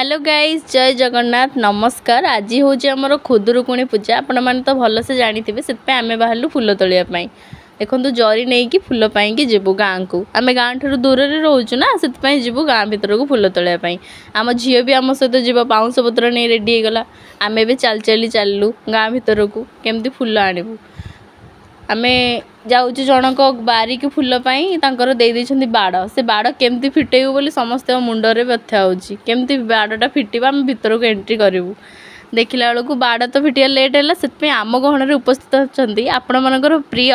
Hello guys जय जगन्नाथ नमस्कार। आज हूँ आमर खुदुरुकुणी पूजा आपण मैंने तो भलसे जानी से आम बाहर फुल तोड़ाई। देखो जरी नहीं कि फुल पाई जीवु गाँ को आम गाँ ठूँ दूर में रोचु ना से जीवु गाँ भर को फुल तोड़ाई। आम झील भी आम सहित जीव बाउंश पत्र नहीं रेडी होगला। आम भी चलू गाँ भर को केमती फुल आणबू आम जाऊँ जनक बारिक फुल दे बाड़ से बाड़ केमती फिटेबू बोली समस्त मुंडरे व्यथा होमती बाड़टा फिट आम भर को एंट्री करूँ। देखला बेलू बाड़ तो फिटिया लेट है से आम गहन उपस्थित अच्छा आपण मन प्रिय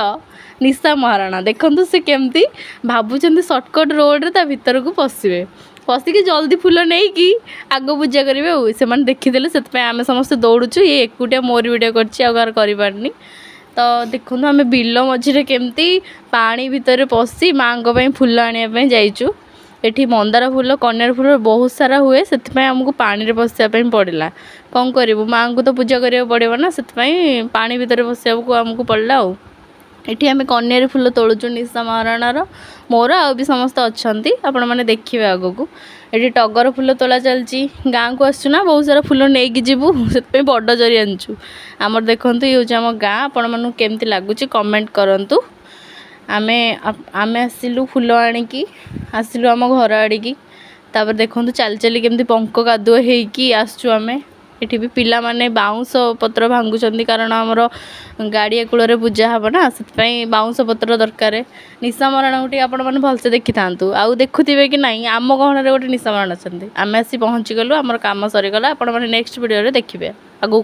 निशा महाराणा। देखु से केमती भावुं सर्टकट रोड्रे ता भर को पशे पशिकी जल्दी फुल नहीं कि आग पूजा करेंगे से देखीदे से आम समस्त दौड़ुचु। ये एकुटिया मोर वीडियो कर तो देखो आम बिल मझे केमती पानी भितर पशि माँ फुल आने जाइचु। एठी मंदार फुल कन्यार फुल बहुत सारा हुए से आमको पानी पशिया पड़ा। कौन करूँ माँ को तो पूजा करा पड़ो ना से पानी भितर पशिया को आमको पड़ा। एठी आम कन्यार फुल तोड़ुचु निशा महाराणार मोर आ भी समस्त अच्छा आपण मैंने देखिए आग को। ये टगर फुल तोला चलती गाँ को आसुना बहुत सारा फुल नहीं जीवु से बड़ जरी आनचु आमर देखु ये हूँ आम गाँ आपण मन केमती लगुच कमेंट करंतु। आमे आसिलु फुल आणिकी आसिलु आम घर आड़िकी तापर देखु चल चली केमती पंक कादुआ होगी आसचु आमे। एठी भी पिला माने बाउंश पत्र भांगुचंदी कारण आमर गाड़िया कूल पूजा हम ना से बाउंश पत्र दरकार। निशा महाराणा गोटे आपण मैंने भलसे देखी था आउ देखुवे कि नहीं आम गहन गोटे निशा महाराणा अच्छा आम आसी पहुँची गलु आमर काम सरीगला। आपण मैंने नेक्स्ट वीडियो देखिए आगू।